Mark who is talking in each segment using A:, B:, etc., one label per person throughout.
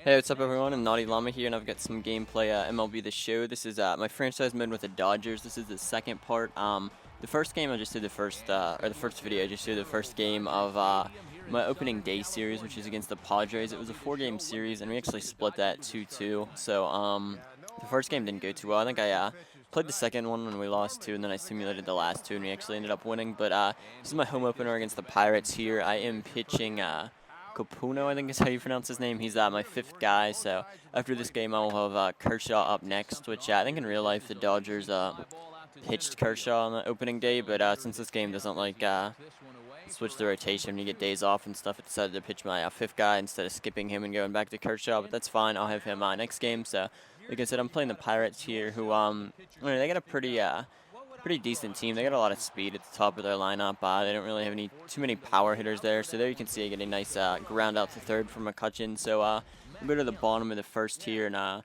A: Hey, what's up everyone? I'm Naughty Llama here, and I've got some gameplay MLB The Show. This is my franchise mode with the Dodgers. This is the second part. The first game I just did the first video I just did the first game of my opening day series, which is against the Padres. It was a 4-game series, and we actually split that 2-2. So the first game didn't go too well. I think I played the second one when we lost 2, and then I simulated the last 2, and we actually ended up winning. But this is my home opener against the Pirates here. I am pitching Capuno, I think is how you pronounce his name. He's my 5th guy, so after this game I will have Kershaw up next, which I think in real life the Dodgers pitched Kershaw on the opening day, but since this game doesn't like switch the rotation when you get days off and stuff, I decided to pitch my 5th guy instead of skipping him and going back to Kershaw, but that's fine. I'll have him next game. So like I said, I'm playing the Pirates here, who they got a pretty decent team. They got a lot of speed at the top of their lineup. They don't really have too many power hitters there. So there you can see I get a nice ground out to third from McCutcheon. So we'll go to the bottom of the first here, and I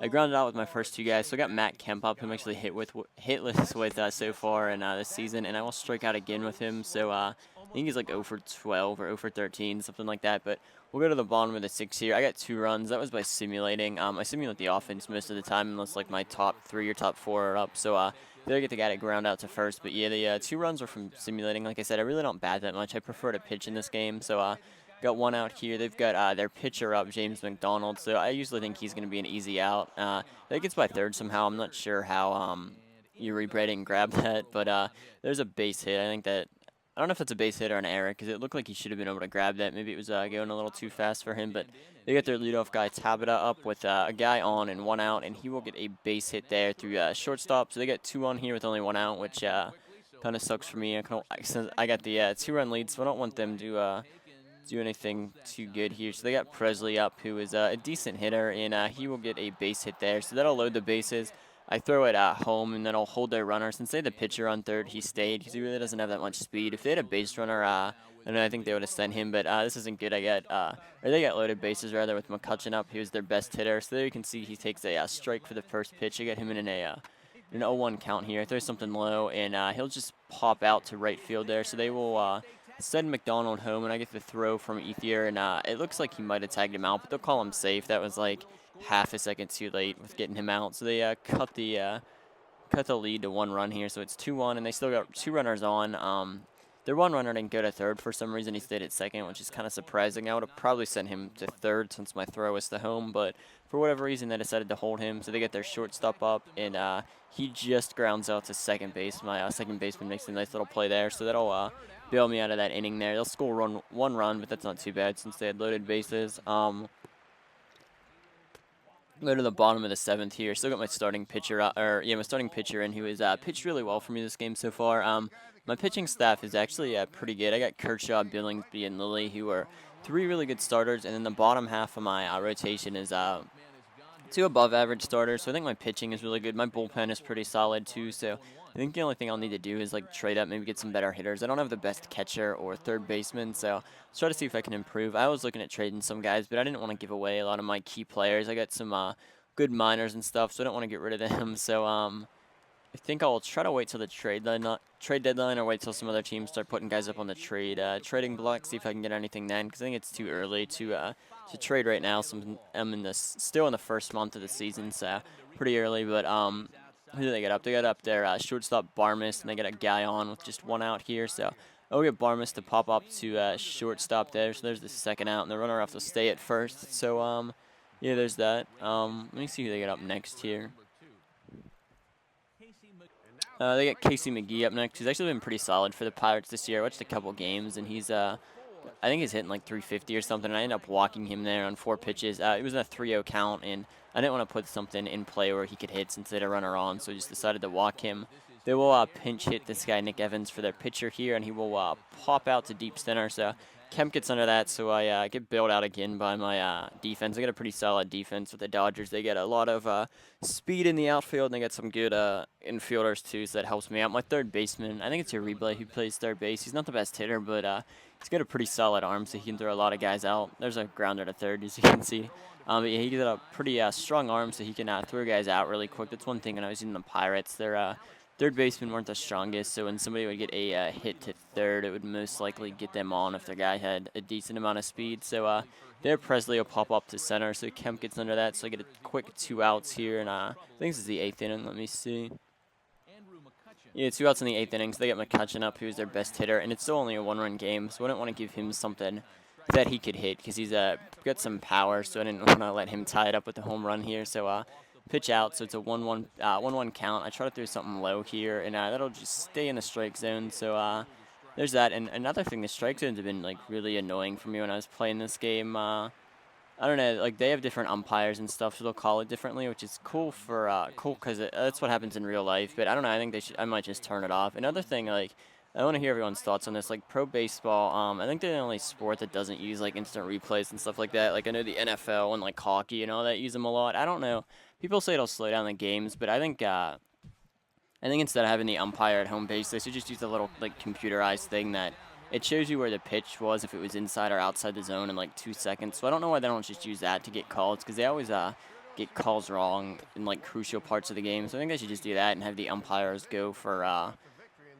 A: grounded out with my first 2 guys. So I got Matt Kemp up, who I'm actually hitless with so far in this season, and I will strike out again with him. So I think he's like 0 for 12 or 0 for 13, something like that. But we'll go to the bottom of the 6 here. I got 2 runs. That was by simulating. I simulate the offense most of the time unless like my top 3 or top 4 are up. So there I get the guy to ground out to first. But yeah, the 2 runs were from simulating. Like I said, I really don't bat that much. I prefer to pitch in this game. So got 1 out here. They've got their pitcher up, James McDonald. So I usually think he's going to be an easy out. That gets by third somehow. I'm not sure how Yuri Braden grabbed that. But there's a base hit. I don't know if it's a base hit or an error, because it looked like he should have been able to grab that. Maybe it was going a little too fast for him, but they got their leadoff guy Tabata up with a guy on and 1 out, and he will get a base hit there through shortstop. So they got 2 on here with only 1 out, which kind of sucks for me. Since I got the 2-run lead, so I don't want them to do anything too good here. So they got Presley up, who is a decent hitter, and he will get a base hit there. So that'll load the bases. I throw it at home, and then I'll hold their runner. Since they had the pitcher on third, he stayed because he really doesn't have that much speed. If they had a base runner, then I think they would have sent him. But this isn't good. They got loaded bases rather with McCutcheon up. He was their best hitter. So there you can see he takes a strike for the first pitch. I got him in an 0-1 count here. I throw something low, and he'll just pop out to right field there. So they will send McDonald home, and I get the throw from Ethier, and it looks like he might have tagged him out, but they'll call him safe. That was like half a second too late with getting him out. So they cut the lead to 1 run here. So it's 2-1, and they still got 2 runners on. Their 1 runner didn't go to third for some reason. He stayed at second, which is kind of surprising. I would have probably sent him to third since my throw was to home, but for whatever reason they decided to hold him. So they get their shortstop up, and he just grounds out to second base. My second baseman makes a nice little play there, so that'll bail me out of that inning there. They'll score 1 run, but that's not too bad since they had loaded bases. Go to the bottom of the 7th here. Still got my starting pitcher, my starting pitcher in, who has pitched really well for me this game so far. My pitching staff is actually pretty good. I got Kershaw, Billingsby, and Lilly, who are 3 really good starters, and then the bottom half of my rotation is 2 above-average starters. So I think my pitching is really good. My bullpen is pretty solid too. So I think the only thing I'll need to do is like trade up, maybe get some better hitters. I don't have the best catcher or third baseman, so I'll try to see if I can improve. I was looking at trading some guys, but I didn't want to give away a lot of my key players. I got some good minors and stuff, so I don't want to get rid of them. So I think I'll try to wait till the trade deadline, or wait till some other teams start putting guys up on the trading block. See if I can get anything then, because I think it's too early to trade right now. So I'm still in the first month of the season, so pretty early. But who do they get up? They got up their shortstop Barmas, and they got a guy on with just 1 out here. So I'll get Barmas to pop up to shortstop there. So there's the second out, and the runner off will stay at first. So yeah, there's that. Let me see who they get up next here. They got Casey McGee up next. He's actually been pretty solid for the Pirates this year. I watched a couple games, and he's I think he's hitting like 350 or something. And I ended up walking him there on 4 pitches. It was a 3-0 count, and I didn't want to put something in play where he could hit since they had a runner on, so I just decided to walk him. They will pinch hit this guy, Nick Evans, for their pitcher here, and he will pop out to deep center. So Kemp gets under that, so I get bailed out again by my defense. I got a pretty solid defense with the Dodgers. They get a lot of speed in the outfield, and they got some good infielders too, so that helps me out. My third baseman, I think it's Uribe who plays third base. He's not the best hitter, but he's got a pretty solid arm, so he can throw a lot of guys out. There's a grounder to third, as you can see. But yeah, he got a pretty strong arm, so he can throw guys out really quick. That's one thing when I was in the Pirates. Their third basemen weren't the strongest, so when somebody would get a hit to third, it would most likely get them on if their guy had a decent amount of speed. So there, Presley will pop up to center, so Kemp gets under that, so I get a quick 2 outs here, and I think this is the 8th inning. Let me see. Yeah, 2 outs in the 8th inning, so they get McCutcheon up, who's their best hitter, and it's still only a 1-run game, so I didn't want to give him something that he could hit, because he's got some power, so I didn't want to let him tie it up with the home run here. So pitch out, so it's a 1-1 count. I try to throw something low here, and that'll just stay in the strike zone. So there's that. And another thing, the strike zones have been like really annoying for me when I was playing this game. I don't know, like they have different umpires and stuff, so they'll call it differently, which is cool because that's what happens in real life. But I don't know, I think I might just turn it off. Another thing, like I want to hear everyone's thoughts on this. Like pro baseball, I think they're the only sport that doesn't use like instant replays and stuff like that. Like I know the NFL and like hockey and all that use them a lot. I don't know. People say it'll slow down the games, but I think instead of having the umpire at home base, they should just use a little like computerized thing that it shows you where the pitch was, if it was inside or outside the zone in like 2 seconds. So I don't know why they don't just use that to get calls, because they always get calls wrong in like crucial parts of the game. So I think they should just do that and have the umpires go for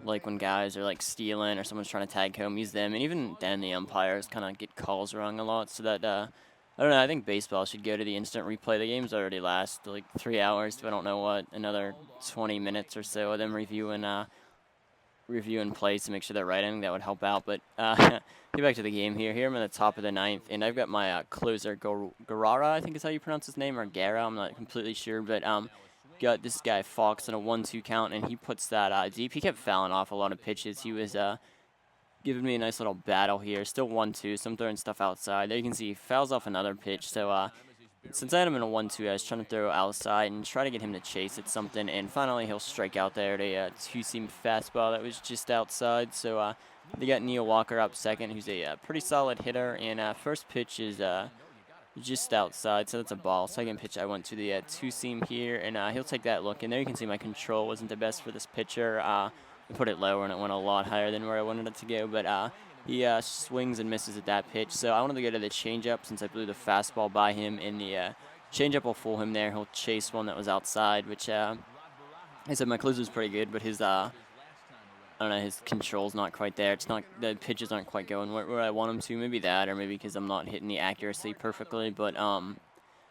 A: like when guys are like stealing or someone's trying to tag home, use them. And even then the umpires kind of get calls wrong a lot. So that I don't know, I think baseball should go to the instant replay. The games already last like 3 hours, so I don't know what, another 20 minutes or so of them reviewing plays to make sure they're right. I think that would help out. But get back to the game here. Here I'm at the top of the 9th, and I've got my closer, Garara, I think is how you pronounce his name, or Gara, I'm not completely sure. But got this guy Fox in a 1-2 count, and he puts that deep. He kept fouling off a lot of pitches. He was giving me a nice little battle here. Still 1-2, so I'm throwing stuff outside. There you can see he fouls off another pitch. So since I had him in a 1-2, I was trying to throw outside and try to get him to chase at something, and finally he'll strike out there at a two-seam fastball that was just outside. So they got Neil Walker up second, who's a pretty solid hitter, and first pitch is just outside, so that's a ball. Second pitch, I went to the two-seam here, and he'll take that look. And there you can see my control wasn't the best for this pitcher. I put it lower, and it went a lot higher than where I wanted it to go. But he swings and misses at that pitch. So I wanted to go to the changeup since I blew the fastball by him. And the changeup will fool him there. He'll chase one that was outside, which I said my closer's pretty good, but his I don't know, his control's not quite there. It's not, the pitches aren't quite going where I want them to. Maybe that, or maybe because I'm not hitting the accuracy perfectly. But I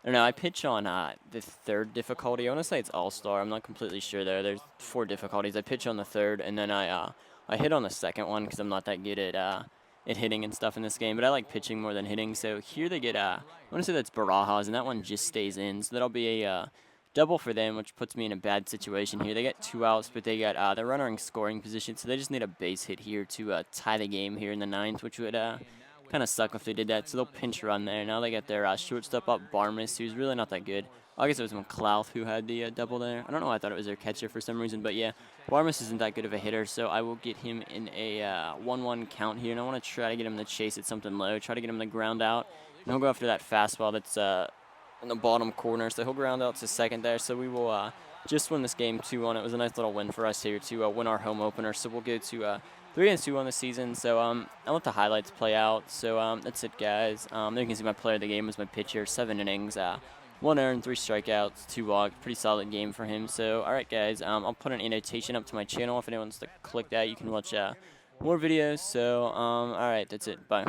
A: don't know. I pitch on the 3rd difficulty. I want to say it's All-Star. I'm not completely sure though. There's 4 difficulties. I pitch on the 3rd, and then I hit on the 2nd one because I'm not that good at hitting and stuff in this game. But I like pitching more than hitting. So here they get I want to say that's Barajas, and that one just stays in. So that'll be a double for them, which puts me in a bad situation here. They get 2 outs, but they got the runner in scoring position, so they just need a base hit here to tie the game here in the 9th, which would kind of suck if they did that. So they'll pinch run there. Now they got their shortstop up, Barmas, who's really not that good. I guess it was McLouth who had the double there. I don't know why I thought it was their catcher for some reason, but yeah, Barmas isn't that good of a hitter, so I will get him in a 1-1 count here, and I want to try to get him to chase at something low, try to get him to ground out, and he'll go after that fastball that's in the bottom corner, so he'll ground out to second there. So we will just win this game 2-1. It was a nice little win for us here to win our home opener. So we'll go to 3-2 on the season. So I'll let the highlights play out. So that's it, guys. There you can see my player of the game was my pitcher. 7 innings, 1 earned, 3 strikeouts, 2 walks. Pretty solid game for him. So all right, guys. I'll put an annotation up to my channel. If anyone wants to click that, you can watch more videos. So all right, that's it. Bye.